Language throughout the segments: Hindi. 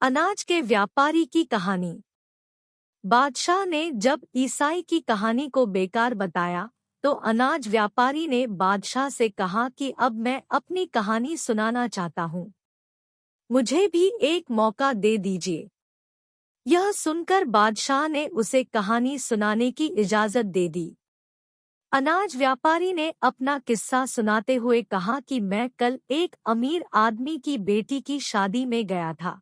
अनाज के व्यापारी की कहानी। बादशाह ने जब ईसाई की कहानी को बेकार बताया तो अनाज व्यापारी ने बादशाह से कहा कि अब मैं अपनी कहानी सुनाना चाहता हूँ, मुझे भी एक मौका दे दीजिए। यह सुनकर बादशाह ने उसे कहानी सुनाने की इजाजत दे दी। अनाज व्यापारी ने अपना किस्सा सुनाते हुए कहा कि मैं कल एक अमीर आदमी की बेटी की शादी में गया था।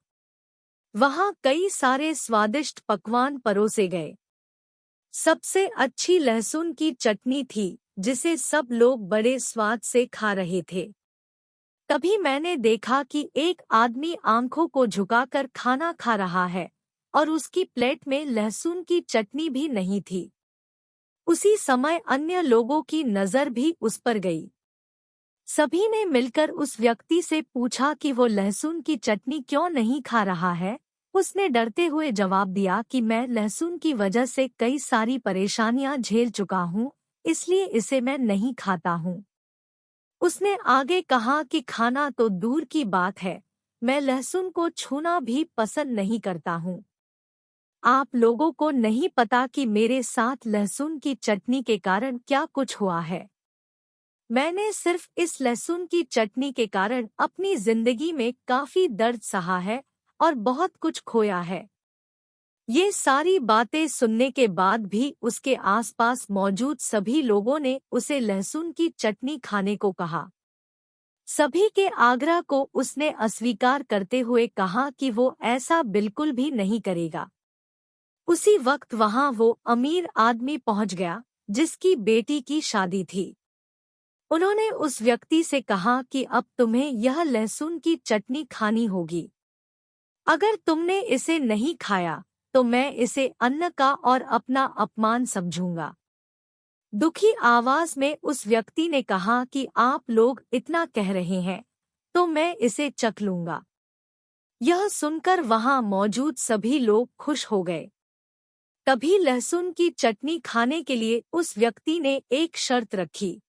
वहाँ कई सारे स्वादिष्ट पकवान परोसे गए। सबसे अच्छी लहसुन की चटनी थी जिसे सब लोग बड़े स्वाद से खा रहे थे। तभी मैंने देखा कि एक आदमी आंखों को झुकाकर खाना खा रहा है और उसकी प्लेट में लहसुन की चटनी भी नहीं थी। उसी समय अन्य लोगों की नजर भी उस पर गई। सभी ने मिलकर उस व्यक्ति से पूछा कि वो लहसुन की चटनी क्यों नहीं खा रहा है। उसने डरते हुए जवाब दिया कि मैं लहसुन की वजह से कई सारी परेशानियां झेल चुका हूँ, इसलिए इसे मैं नहीं खाता हूँ। उसने आगे कहा कि खाना तो दूर की बात है, मैं लहसुन को छूना भी पसंद नहीं करता हूँ। आप लोगों को नहीं पता कि मेरे साथ लहसुन की चटनी के कारण क्या कुछ हुआ है। मैंने सिर्फ इस लहसुन की चटनी के कारण अपनी जिंदगी में काफी दर्द सहा है और बहुत कुछ खोया है। ये सारी बातें सुनने के बाद भी उसके आसपास मौजूद सभी लोगों ने उसे लहसुन की चटनी खाने को कहा। सभी के आग्रह को उसने अस्वीकार करते हुए कहा कि वो ऐसा बिल्कुल भी नहीं करेगा। उसी वक्त वहां वो अमीर आदमी पहुंच गया जिसकी बेटी की शादी थी। उन्होंने उस व्यक्ति से कहा कि अब तुम्हें यह लहसुन की चटनी खानी होगी। अगर तुमने इसे नहीं खाया तो मैं इसे अन्न का और अपना अपमान समझूंगा। दुखी आवाज में उस व्यक्ति ने कहा कि आप लोग इतना कह रहे हैं तो मैं इसे चख लूंगा। यह सुनकर वहां मौजूद सभी लोग खुश हो गए। तभी लहसुन की चटनी खाने के लिए उस व्यक्ति ने एक शर्त रखी।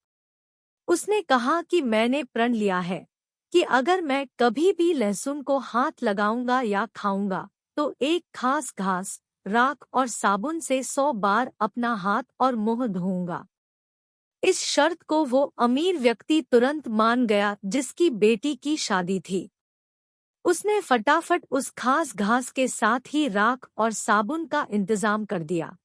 उसने कहा कि मैंने प्रण लिया है कि अगर मैं कभी भी लहसुन को हाथ लगाऊंगा या खाऊंगा तो एक खास घास, राख और साबुन से 100 बार अपना हाथ और मुंह धोऊंगा। इस शर्त को वो अमीर व्यक्ति तुरंत मान गया जिसकी बेटी की शादी थी। उसने फटाफट उस खास घास के साथ ही राख और साबुन का इंतजाम कर दिया।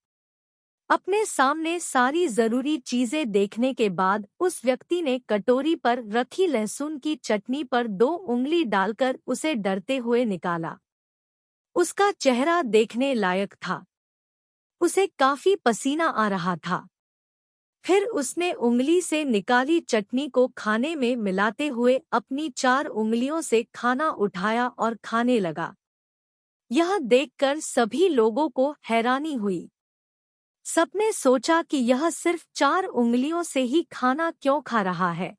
अपने सामने सारी जरूरी चीजें देखने के बाद उस व्यक्ति ने कटोरी पर रखी लहसुन की चटनी पर 2 उंगली डालकर उसे डरते हुए निकाला। उसका चेहरा देखने लायक था। उसे काफी पसीना आ रहा था। फिर उसने उंगली से निकाली चटनी को खाने में मिलाते हुए अपनी 4 उंगलियों से खाना उठाया और खाने लगा। यह देखकर सभी लोगों को हैरानी हुई। सबने सोचा कि यह सिर्फ 4 उंगलियों से ही खाना क्यों खा रहा है।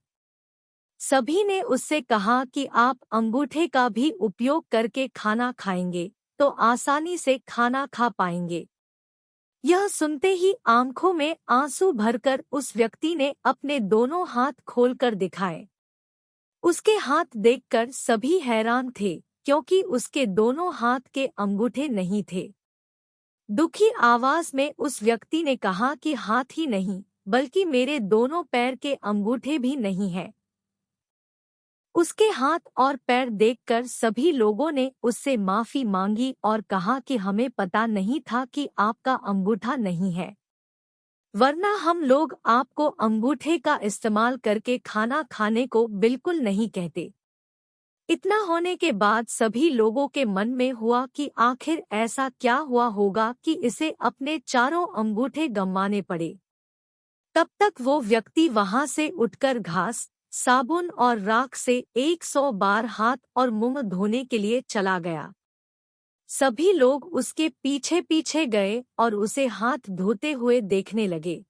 सभी ने उससे कहा कि आप अंगूठे का भी उपयोग करके खाना खाएंगे तो आसानी से खाना खा पाएंगे। यह सुनते ही आंखों में आंसू भरकर उस व्यक्ति ने अपने दोनों हाथ खोलकर दिखाए। उसके हाथ देखकर सभी हैरान थे क्योंकि उसके दोनों हाथ के अंगूठे नहीं थे। दुखी आवाज में उस व्यक्ति ने कहा कि हाथ ही नहीं बल्कि मेरे दोनों पैर के अंगूठे भी नहीं हैं। उसके हाथ और पैर देखकर सभी लोगों ने उससे माफी मांगी और कहा कि हमें पता नहीं था कि आपका अंगूठा नहीं है, वरना हम लोग आपको अंगूठे का इस्तेमाल करके खाना खाने को बिल्कुल नहीं कहते। इतना होने के बाद सभी लोगों के मन में हुआ कि आखिर ऐसा क्या हुआ होगा कि इसे अपने चारों अंगूठे गंवाने पड़े। तब तक वो व्यक्ति वहां से उठकर घास, साबुन और राख से 100 बार हाथ और मुंह धोने के लिए चला गया। सभी लोग उसके पीछे पीछे गए और उसे हाथ धोते हुए देखने लगे।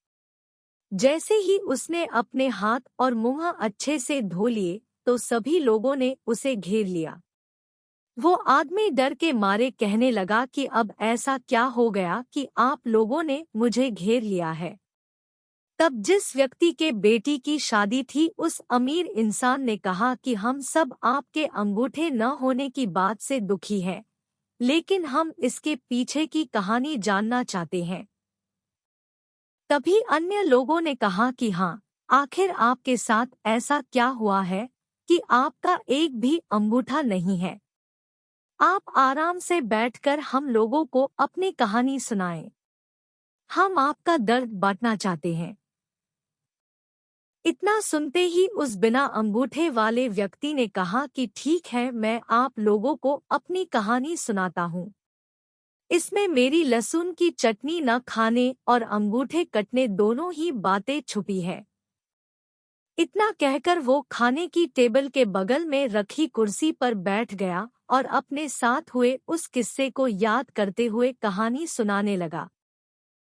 जैसे ही उसने अपने हाथ और मुंह अच्छे से धो लिए तो सभी लोगों ने उसे घेर लिया। वो आदमी डर के मारे कहने लगा कि अब ऐसा क्या हो गया कि आप लोगों ने मुझे घेर लिया है। तब जिस व्यक्ति के बेटी की शादी थी उस अमीर इंसान ने कहा कि हम सब आपके अंगूठे न होने की बात से दुखी हैं, लेकिन हम इसके पीछे की कहानी जानना चाहते हैं। तभी अन्य लोगों ने कहा कि हाँ, आखिर आपके साथ ऐसा क्या हुआ है कि आपका एक भी अंगूठा नहीं है? आप आराम से बैठकर हम लोगों को अपनी कहानी सुनाएं। हम आपका दर्द बांटना चाहते हैं। इतना सुनते ही उस बिना अंगूठे वाले व्यक्ति ने कहा कि ठीक है, मैं आप लोगों को अपनी कहानी सुनाता हूँ। इसमें मेरी लहसुन की चटनी न खाने और अंगूठे कटने दोनों ही बातें छुपी है। इतना कहकर वो खाने की टेबल के बगल में रखी कुर्सी पर बैठ गया और अपने साथ हुए उस किस्से को याद करते हुए कहानी सुनाने लगा।